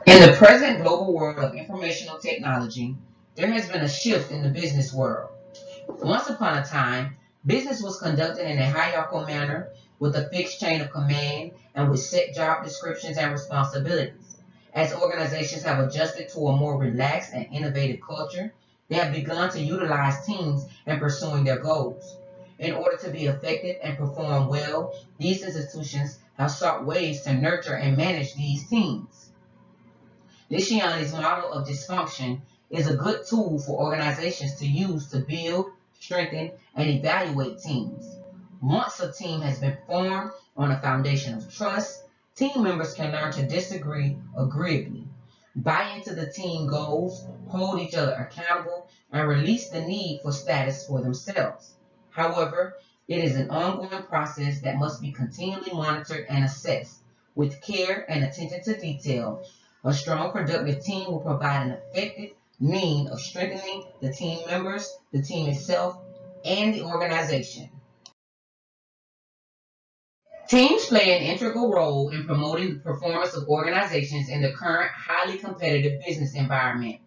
In the present global world of informational technology, there has been a shift in the business world. Once upon a time, business was conducted in a hierarchical manner with a fixed chain of command and with set job descriptions and responsibilities. As organizations have adjusted to a more relaxed and innovative culture, they have begun to utilize teams in pursuing their goals. In order to be effective and perform well, these institutions have sought ways to nurture and manage these teams. Lishiani's model of dysfunction is a good tool for organizations to use to build, strengthen, and evaluate teams. Once a team has been formed on a foundation of trust, team members can learn to disagree agreeably, buy into the team goals, hold each other accountable, and release the need for status for themselves. However, it is an ongoing process that must be continually monitored and assessed with care and attention to detail. A strong, productive team will provide an effective means of strengthening the team members, the team itself, and the organization. Teams play an integral role in promoting the performance of organizations in the current highly competitive business environment.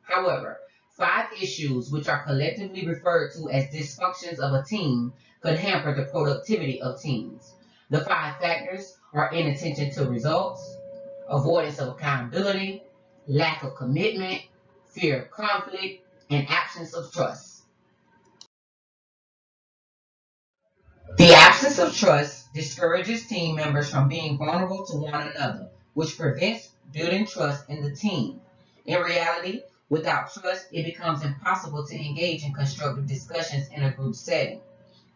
However, five issues, which are collectively referred to as dysfunctions of a team, could hamper the productivity of teams. The five factors are inattention to results, avoidance of accountability, lack of commitment, fear of conflict, and absence of trust. The absence of trust discourages team members from being vulnerable to one another, which prevents building trust in the team. In reality, without trust, it becomes impossible to engage in constructive discussions in a group setting.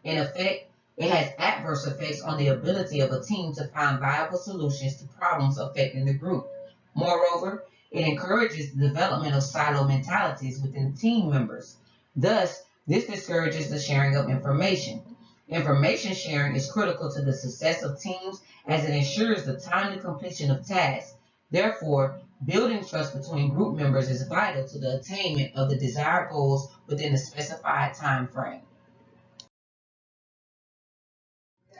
In effect, it has adverse effects on the ability of a team to find viable solutions to problems affecting the group. Moreover, it encourages the development of silo mentalities within team members. Thus, this discourages the sharing of information. Information sharing is critical to the success of teams as it ensures the timely completion of tasks. Therefore, building trust between group members is vital to the attainment of the desired goals within the specified time frame.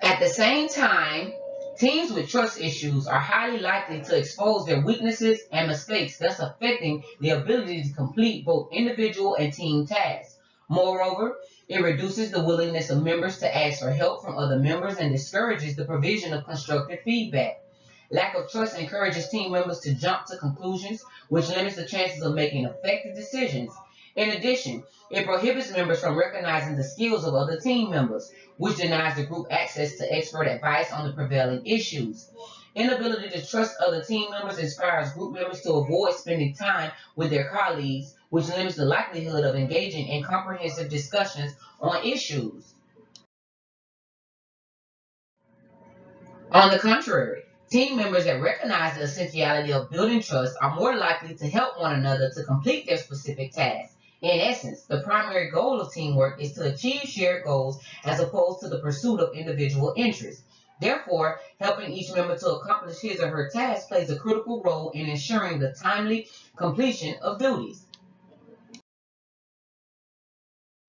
At the same time, teams with trust issues are highly likely to expose their weaknesses and mistakes, thus affecting the ability to complete both individual and team tasks. Moreover, it reduces the willingness of members to ask for help from other members and discourages the provision of constructive feedback. Lack of trust encourages team members to jump to conclusions, which limits the chances of making effective decisions. In addition, it prohibits members from recognizing the skills of other team members, which denies the group access to expert advice on the prevailing issues. Inability to trust other team members inspires group members to avoid spending time with their colleagues, which limits the likelihood of engaging in comprehensive discussions on issues. On the contrary, team members that recognize the essentiality of building trust are more likely to help one another to complete their specific tasks. In essence, the primary goal of teamwork is to achieve shared goals as opposed to the pursuit of individual interests. Therefore, helping each member to accomplish his or her task plays a critical role in ensuring the timely completion of duties.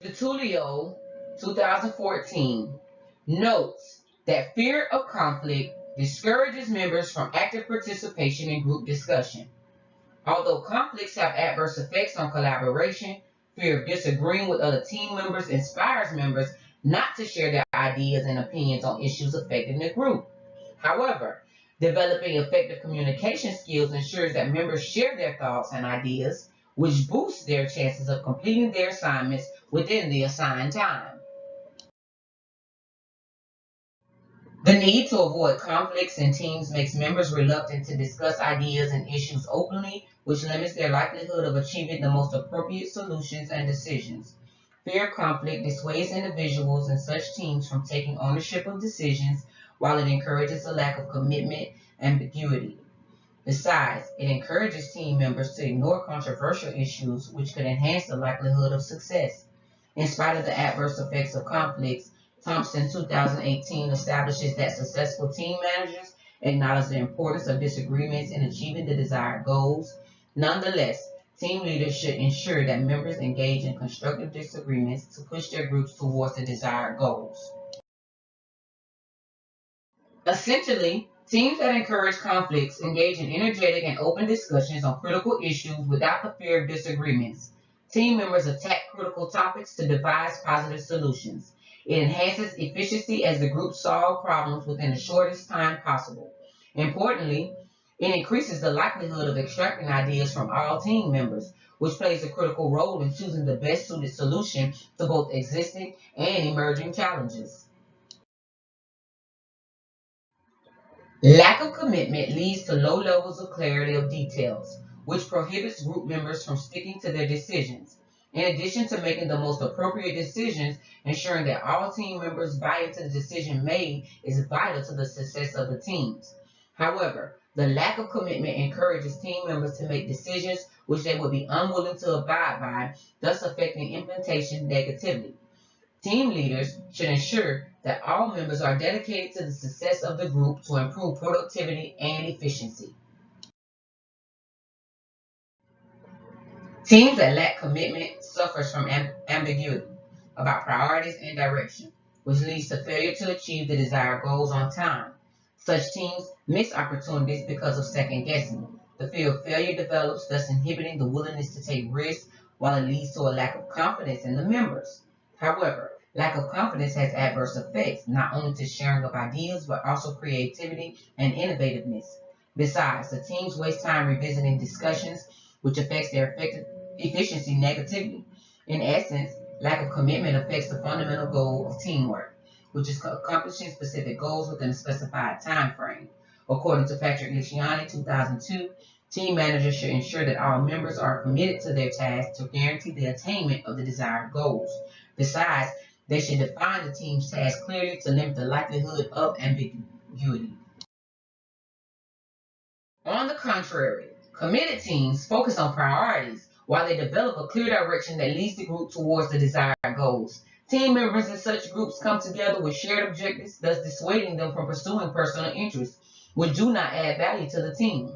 Tulio, 2014, notes that fear of conflict discourages members from active participation in group discussion. Although conflicts have adverse effects on collaboration, fear of disagreeing with other team members inspires members not to share their ideas and opinions on issues affecting the group. However, developing effective communication skills ensures that members share their thoughts and ideas, which boosts their chances of completing their assignments within the assigned time. The need to avoid conflicts in teams makes members reluctant to discuss ideas and issues openly, which limits their likelihood of achieving the most appropriate solutions and decisions. Fear of conflict dissuades individuals in such teams from taking ownership of decisions, while it encourages a lack of commitment and ambiguity. Besides, it encourages team members to ignore controversial issues, which could enhance the likelihood of success. In spite of the adverse effects of conflicts, Thompson 2018 establishes that successful team managers acknowledge the importance of disagreements in achieving the desired goals. Nonetheless, team leaders should ensure that members engage in constructive disagreements to push their groups towards the desired goals. Essentially, Teams that encourage conflicts engage in energetic and open discussions on critical issues without the fear of disagreements. Team members attack critical topics to devise positive solutions. It enhances efficiency as the group solve problems within the shortest time possible. Importantly, it increases the likelihood of extracting ideas from all team members, which plays a critical role in choosing the best suited solution to both existing and emerging challenges. Lack of commitment leads to low levels of clarity of details, which prohibits group members from sticking to their decisions. In addition to making the most appropriate decisions, ensuring that all team members buy into the decision made is vital to the success of the teams. However, the lack of commitment encourages team members to make decisions which they would be unwilling to abide by, thus affecting implementation negatively. Team leaders should ensure that all members are dedicated to the success of the group to improve productivity and efficiency. Teams that lack commitment suffers from ambiguity about priorities and direction, which leads to failure to achieve the desired goals on time. Such teams miss opportunities because of second guessing. The fear of failure develops, thus inhibiting the willingness to take risks, while it leads to a lack of confidence in the members. However, lack of confidence has adverse effects, not only to sharing of ideas, but also creativity and innovativeness. Besides, the teams waste time revisiting discussions, which affects their efficiency negatively. In essence, lack of commitment affects the fundamental goal of teamwork, which is accomplishing specific goals within a specified time frame. According to Patrick Lisciani, 2002, team managers should ensure that all members are committed to their tasks to guarantee the attainment of the desired goals. Besides, they should define the team's tasks clearly to limit the likelihood of ambiguity. On the contrary, committed teams focus on priorities while they develop a clear direction that leads the group towards the desired goals. Team members in such groups come together with shared objectives, thus dissuading them from pursuing personal interests, which do not add value to the team.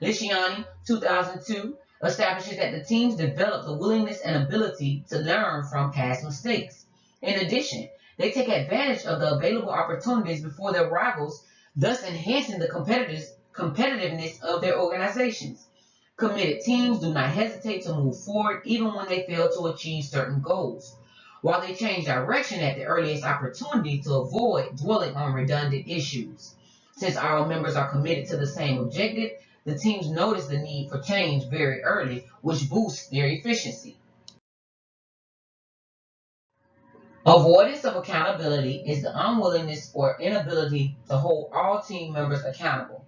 Lisciani, 2002, establishes that the teams develop the willingness and ability to learn from past mistakes. In addition, they take advantage of the available opportunities before their rivals, thus enhancing the competitiveness of their organizations. Committed teams do not hesitate to move forward even when they fail to achieve certain goals, while they change direction at the earliest opportunity to avoid dwelling on redundant issues. Since all members are committed to the same objective, the teams notice the need for change very early, which boosts their efficiency. Avoidance of accountability is the unwillingness or inability to hold all team members accountable.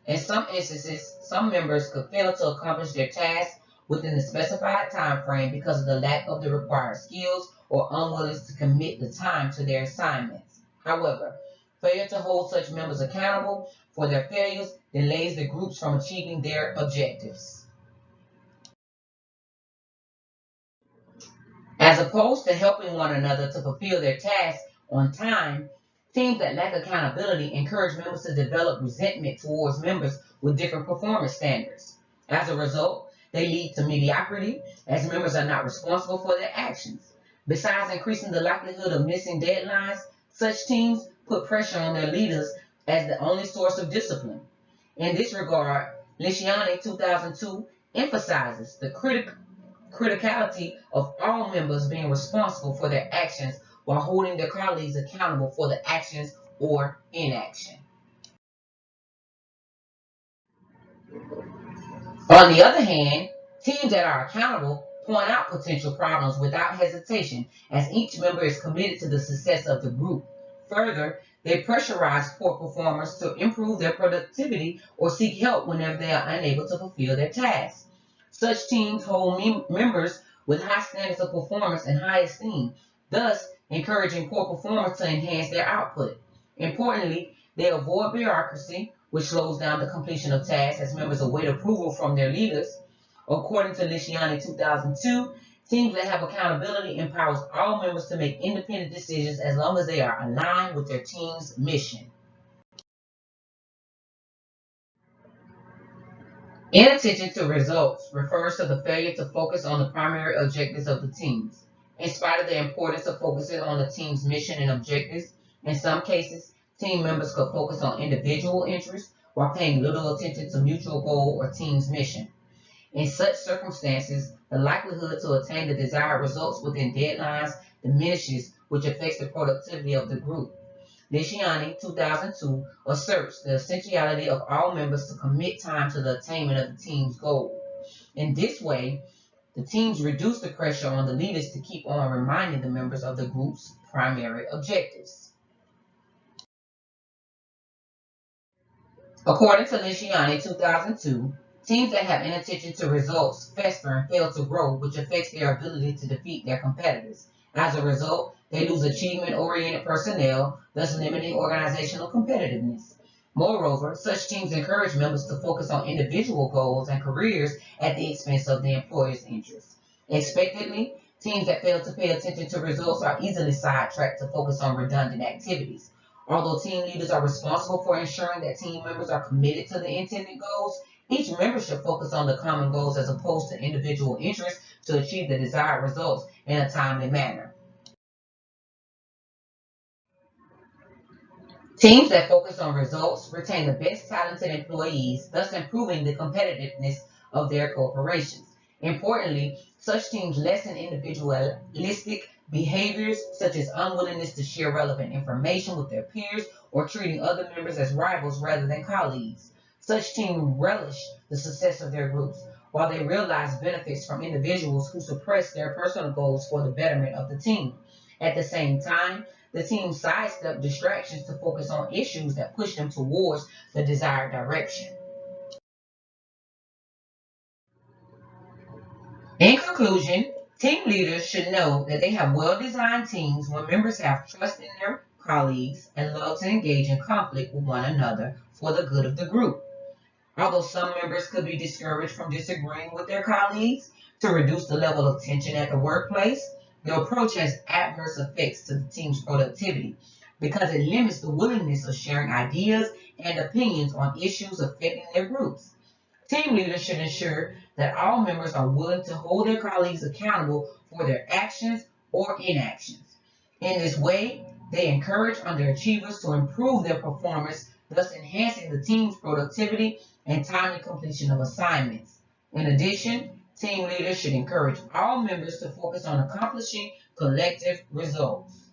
In some instances, some members could fail to accomplish their tasks within the specified time frame because of the lack of the required skills or unwillingness to commit the time to their assignments. However, failure to hold such members accountable for their failures delays the groups from achieving their objectives. As opposed to helping one another to fulfill their tasks on time, teams that lack accountability encourage members to develop resentment towards members with different performance standards. As a result, they lead to mediocrity as members are not responsible for their actions. Besides increasing the likelihood of missing deadlines, such teams put pressure on their leaders as the only source of discipline. In this regard, Lisciani 2002 emphasizes the criticality of all members being responsible for their actions while holding their colleagues accountable for the actions or inaction. On the other hand, teams that are accountable point out potential problems without hesitation as each member is committed to the success of the group. Further, they pressurize poor performers to improve their productivity or seek help whenever they are unable to fulfill their tasks. Such teams hold members with high standards of performance in high esteem, thus encouraging poor performers to enhance their output. Importantly, they avoid bureaucracy, which slows down the completion of tasks as members await approval from their leaders. According to Lisciani 2002, teams that have accountability empowers all members to make independent decisions as long as they are aligned with their team's mission. Inattention to results refers to the failure to focus on the primary objectives of the teams. In spite of the importance of focusing on the team's mission and objectives, in some cases, Team members could focus on individual interests while paying little attention to mutual goal or team's mission. In such circumstances, the likelihood to attain the desired results within deadlines diminishes, which affects the productivity of the group. Nishiani, 2002, asserts the essentiality of all members to commit time to the attainment of the team's goal. In this way, the teams reduce the pressure on the leaders to keep on reminding the members of the group's primary objectives. According to Nishiani, 2002, teams that have inattention to results fester and fail to grow, which affects their ability to defeat their competitors. As a result, they lose achievement-oriented personnel, thus limiting organizational competitiveness. Moreover, such teams encourage members to focus on individual goals and careers at the expense of the employer's interests. Expectedly, teams that fail to pay attention to results are easily sidetracked to focus on redundant activities. Although team leaders are responsible for ensuring that team members are committed to the intended goals, each member should focus on the common goals as opposed to individual interests to achieve the desired results in a timely manner. Teams that focus on results retain the best talented employees, thus improving the competitiveness of their corporations. Importantly, such teams lessen individualistic behaviors such as unwillingness to share relevant information with their peers or treating other members as rivals rather than colleagues. Such teams relish the success of their groups, while they realize benefits from individuals who suppress their personal goals for the betterment of the team. At the same time, the team sidestep distractions to focus on issues that push them towards the desired direction. In conclusion, team leaders should know that they have well-designed teams when members have trust in their colleagues and love to engage in conflict with one another for the good of the group. Although some members could be discouraged from disagreeing with their colleagues to reduce the level of tension at the workplace, the approach has adverse effects to the team's productivity because it limits the willingness of sharing ideas and opinions on issues affecting their groups. Team leaders should ensure that all members are willing to hold their colleagues accountable for their actions or inactions. In this way, they encourage underachievers to improve their performance, thus enhancing the team's productivity and timely completion of assignments. In addition, team leaders should encourage all members to focus on accomplishing collective results.